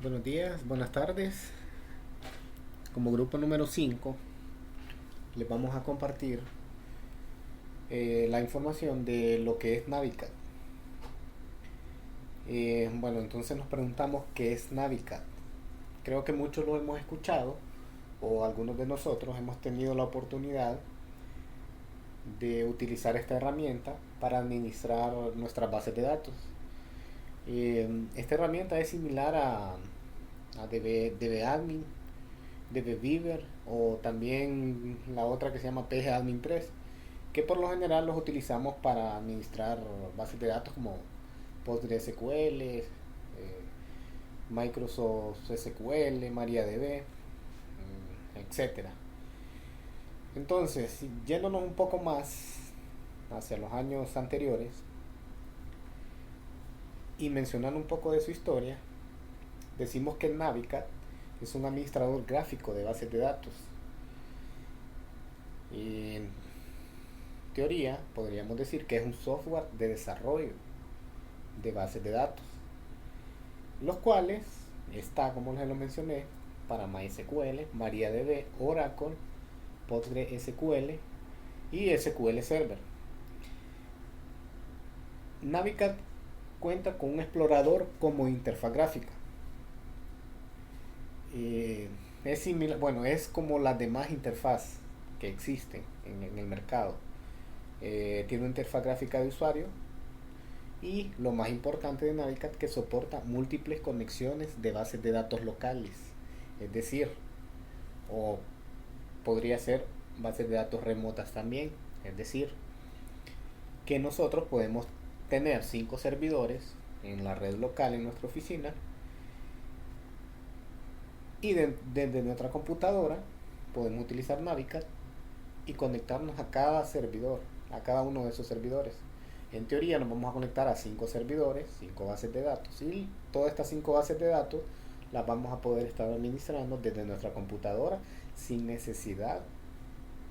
Buenos días, buenas tardes. Como grupo número 5 les vamos a compartir la información de lo que es Navicat. Bueno, entonces nos preguntamos qué es Navicat. Creo que muchos lo hemos escuchado o algunos de nosotros hemos tenido la oportunidad de utilizar esta herramienta para administrar nuestras bases de datos. Esta herramienta es similar a DBAdmin, DBbeaver o también la otra que se llama PGAdmin 3, que por lo general los utilizamos para administrar bases de datos como PostgreSQL, Microsoft SQL, MariaDB, etcétera. Entonces, yéndonos un poco más hacia los años anteriores y mencionando un poco de su historia, decimos que Navicat es un administrador gráfico de bases de datos. Y en teoría podríamos decir que es un software de desarrollo de bases de datos, los cuales está, como les lo mencioné, para MySQL, MariaDB, Oracle, PostgreSQL y SQL Server. Navicat cuenta con un explorador como interfaz gráfica. Es similar, bueno, es como las demás interfaz que existen en el mercado. Tiene una interfaz gráfica de usuario y lo más importante de Navicat que soporta múltiples conexiones de bases de datos locales, es decir, o podría ser bases de datos remotas también, es decir, que nosotros podemos tener 5 servidores en la red local en nuestra oficina y desde nuestra computadora podemos utilizar Navicat y conectarnos a cada servidor, a cada uno de esos servidores. En teoría nos vamos a conectar a 5 servidores, 5 bases de datos, y todas estas 5 bases de datos las vamos a poder estar administrando desde nuestra computadora sin necesidad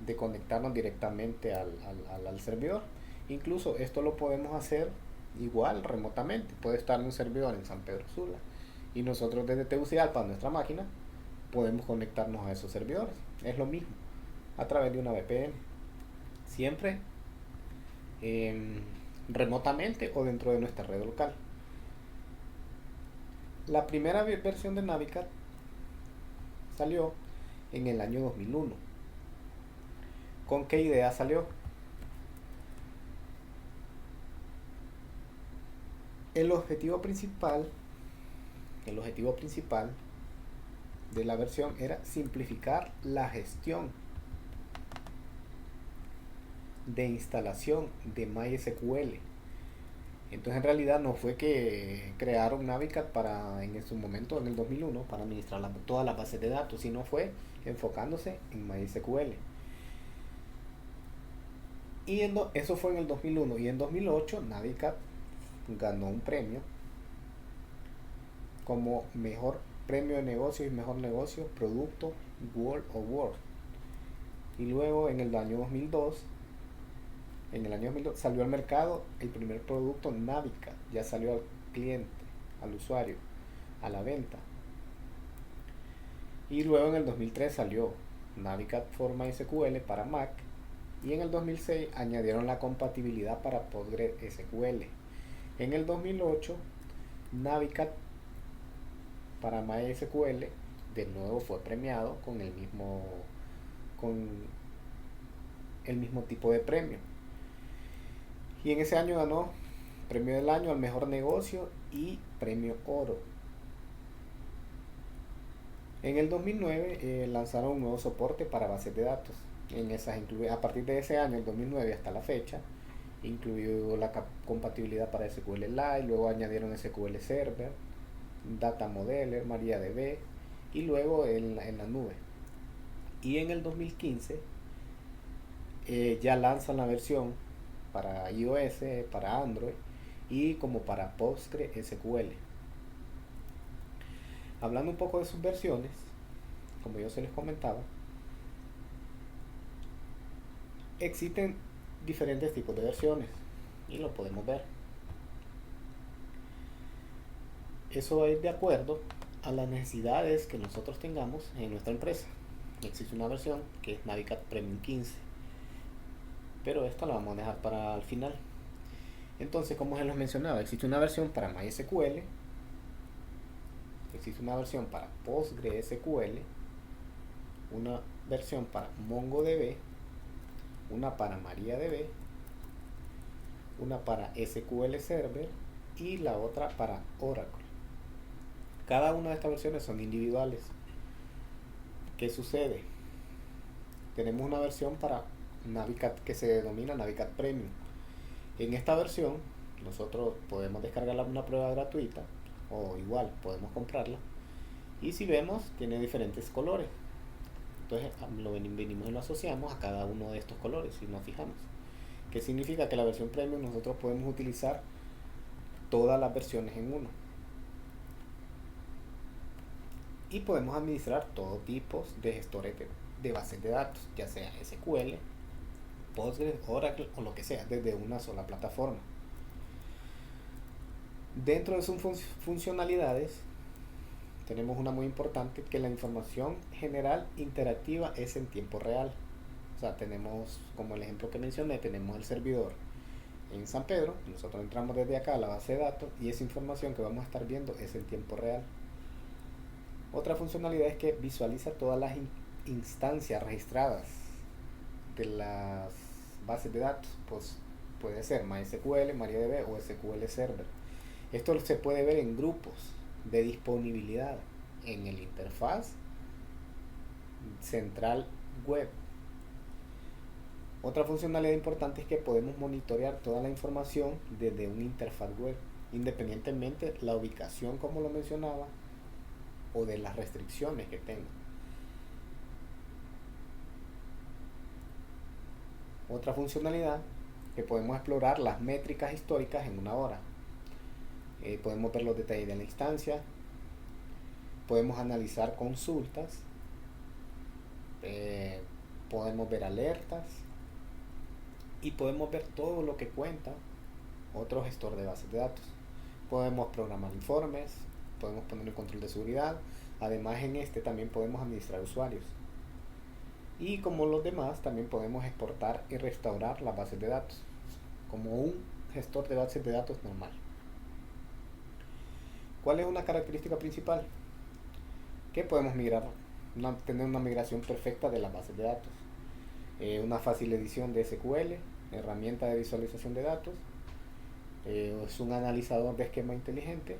de conectarnos directamente al servidor. Incluso esto lo podemos hacer igual remotamente. Puede estar en un servidor en San Pedro Sula y nosotros desde Tegucigalpa, nuestra máquina, podemos conectarnos a esos servidores. Es lo mismo a través de una VPN, siempre remotamente o dentro de nuestra red local. La primera versión de Navicat salió en el año 2001. ¿Con qué idea salió? El objetivo principal, el objetivo principal de la versión era simplificar la gestión de instalación de MySQL. Entonces en realidad no fue que crearon Navicat para en su momento en el 2001 para administrar todas las bases de datos, sino fue enfocándose en MySQL. Y eso fue en el 2001 y en 2008 Navicat ganó un premio como mejor premio de negocio y mejor negocio producto World Award. Y luego en el año 2002 salió al mercado el primer producto Navicat, ya salió al cliente, al usuario, a la venta. Y luego en el 2003 salió Navicat for MySQL para Mac y en el 2006 añadieron la compatibilidad para PostgreSQL. En el 2008 Navicat para MySQL de nuevo fue premiado con el mismo tipo de premio. Y en ese año ganó premio del año al mejor negocio y premio oro. En el 2009 lanzaron un nuevo soporte para bases de datos. A partir de ese año, el 2009 hasta la fecha, incluyó la compatibilidad para SQLite, luego añadieron SQL Server, Data Modeler, MariaDB y luego en la nube. Y en el 2015 ya lanzan la versión para iOS, para Android y como para PostgreSQL. Hablando un poco de sus versiones, como yo se les comentaba, existen diferentes tipos de versiones y lo podemos ver. Eso es de acuerdo a las necesidades que nosotros tengamos en nuestra empresa. Existe una versión que es Navicat Premium 15, pero esta la vamos a dejar para el final. Entonces, como se los mencionaba, existe una versión para MySQL, existe una versión para PostgreSQL, una versión para MongoDB, una para MariaDB, una para SQL Server y la otra para Oracle. Cada una de estas versiones son individuales. ¿Qué sucede? Tenemos una versión para Navicat que se denomina Navicat Premium. En esta versión nosotros podemos descargarla una prueba gratuita o igual podemos comprarla, y si vemos tiene diferentes colores. Entonces venimos y lo asociamos a cada uno de estos colores y nos fijamos. ¿Qué significa? Que la versión Premium nosotros podemos utilizar todas las versiones en uno y podemos administrar todo tipo de gestores de bases de datos, ya sea SQL, Postgres, Oracle o lo que sea, desde una sola plataforma. Dentro de sus funcionalidades tenemos una muy importante, que la información general interactiva es en tiempo real. O sea, tenemos, como el ejemplo que mencioné, tenemos el servidor en San Pedro, nosotros entramos desde acá a la base de datos y esa información que vamos a estar viendo es en tiempo real. Otra funcionalidad es que visualiza todas las instancias registradas de las bases de datos, pues puede ser MySQL, MariaDB o SQL Server. Esto se puede ver en grupos de disponibilidad en el interfaz central web. Otra funcionalidad importante es que podemos monitorear toda la información desde una interfaz web, independientemente de la ubicación, como lo mencionaba, o de las restricciones que tenga. Otra funcionalidad, que podemos explorar las métricas históricas en una hora. Podemos ver los detalles de la instancia, podemos analizar consultas, podemos ver alertas y podemos ver todo lo que cuenta otro gestor de bases de datos. Podemos programar informes, podemos poner el control de seguridad. Además, en este también podemos administrar usuarios. Y como los demás, también podemos exportar y restaurar las bases de datos, como un gestor de bases de datos normal. ¿Cuál es una característica principal? Que podemos migrar, tener una migración perfecta de las bases de datos. Una fácil edición de SQL, herramienta de visualización de datos, es un analizador de esquema inteligente,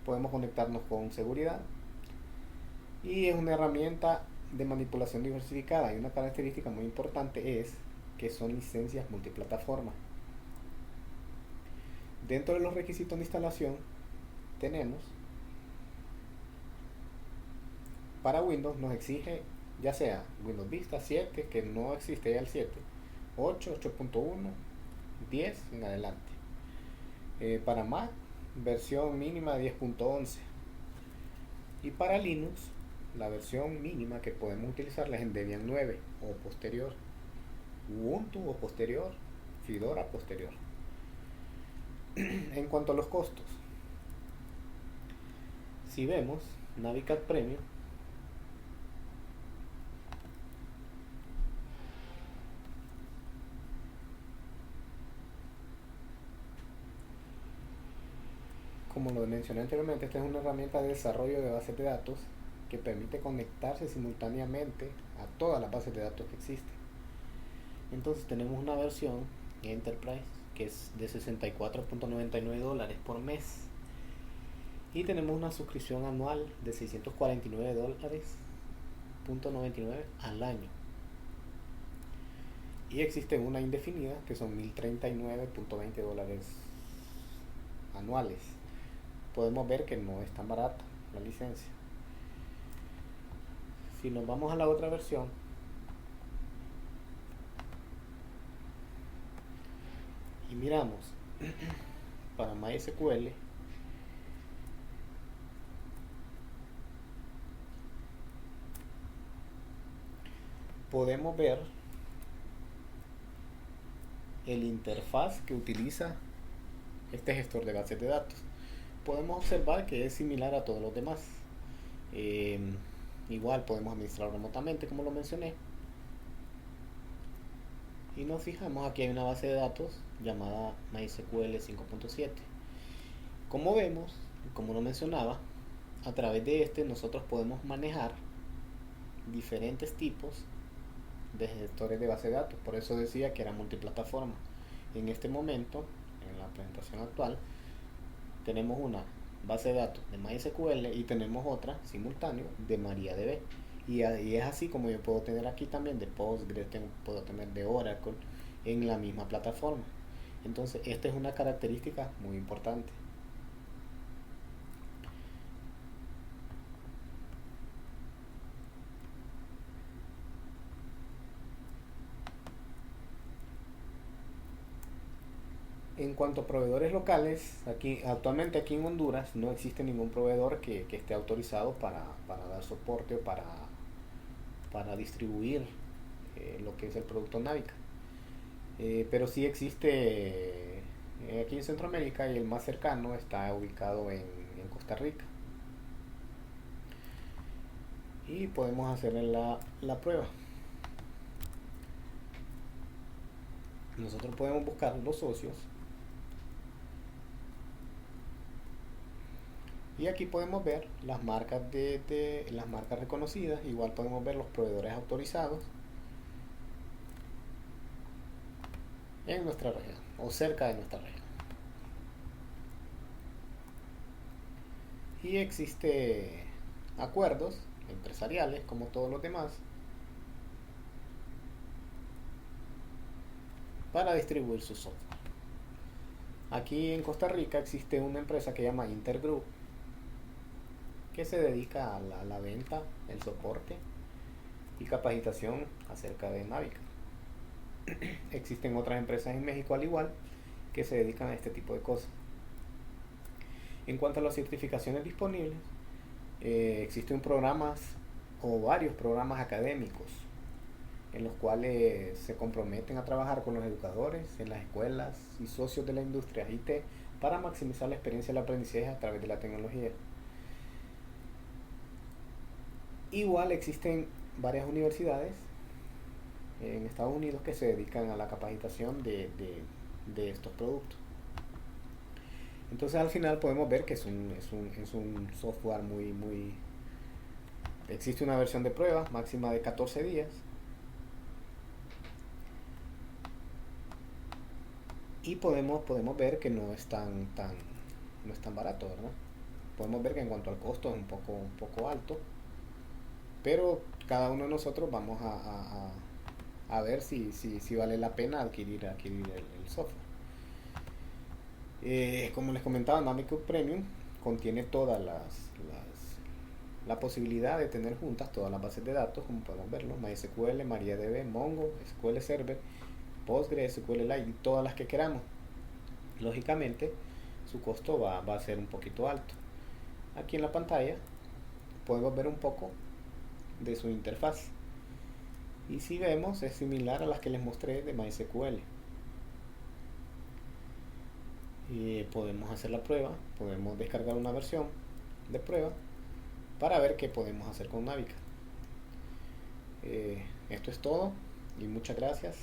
podemos conectarnos con seguridad y es una herramienta de manipulación diversificada. Y una característica muy importante es que son licencias multiplataforma. Dentro de los requisitos de instalación tenemos, para Windows nos exige ya sea Windows Vista 7, que no existe ya el 7, 8, 8.1, 10 en adelante. Para Mac, versión mínima 10.11. Y para Linux, la versión mínima que podemos utilizar es en Debian 9 o posterior, Ubuntu o posterior, Fedora posterior. En cuanto a los costos, si vemos Navicat Premium, como lo mencioné anteriormente, esta es una herramienta de desarrollo de bases de datos que permite conectarse simultáneamente a todas las bases de datos que existen. Entonces tenemos una versión Enterprise que es de $64.99 por mes, y tenemos una suscripción anual de $649.99 al año, y existe una indefinida que son $1039.20 anuales. Podemos ver que no es tan barata la licencia. Si nos vamos a la otra versión, y miramos para MySQL, podemos ver el interfaz que utiliza este gestor de bases de datos. podemos observar que es similar a todos los demás. Eh, Igual podemos administrar remotamente, como lo mencioné. Y nos fijamos, aquí hay una base de datos llamada MySQL 5.7. Como vemos, como lo mencionaba, a través de este nosotros podemos manejar diferentes tipos de gestores de base de datos. Por eso decía que era multiplataforma. En este momento, en la presentación actual, tenemos una base de datos de MySQL y tenemos otra simultáneo de MariaDB. Y es así como yo puedo tener aquí también de Postgres, puedo tener de Oracle en la misma plataforma. Entonces, esta es una característica muy importante. En cuanto a proveedores locales, actualmente aquí en Honduras no existe ningún proveedor que esté autorizado para dar soporte o para distribuir lo que es el producto Navica. Pero sí existe aquí en Centroamérica, y el más cercano está ubicado en Costa Rica. Y podemos hacer la prueba. Nosotros podemos buscar los socios. Y aquí podemos ver las marcas las marcas reconocidas. Igual podemos ver los proveedores autorizados en nuestra región o cerca de nuestra región. Y existe acuerdos empresariales como todos los demás para distribuir su software. Aquí en Costa Rica existe una empresa que se llama Intergroup, que se dedica a la venta, el soporte y capacitación acerca de Navica. Existen otras empresas en México al igual que se dedican a este tipo de cosas. En cuanto a las certificaciones disponibles, existen programas o varios programas académicos en los cuales se comprometen a trabajar con los educadores en las escuelas y socios de la industria IT para maximizar la experiencia del aprendizaje a través de la tecnología. Igual existen varias universidades en Estados Unidos que se dedican a la capacitación de estos productos. Entonces al final podemos ver que es un software muy... Existe una versión de prueba máxima de 14 días. Y podemos ver que no es no es tan barato, ¿verdad? Podemos ver que en cuanto al costo es un poco alto. Pero cada uno de nosotros vamos a ver si vale la pena adquirir el software. Como les comentaba, Navicook Premium contiene la posibilidad de tener juntas todas las bases de datos, como podemos verlo: MySQL, MariaDB, Mongo, SQL Server, Postgres, SQLite y todas las que queramos. Lógicamente, su costo va a ser un poquito alto. Aquí en la pantalla podemos ver un poco de su interfaz. Y si vemos, es similar a las que les mostré de MySQL. Podemos hacer la prueba, podemos descargar una versión de prueba para ver qué podemos hacer con Navica. Esto es todo y muchas gracias.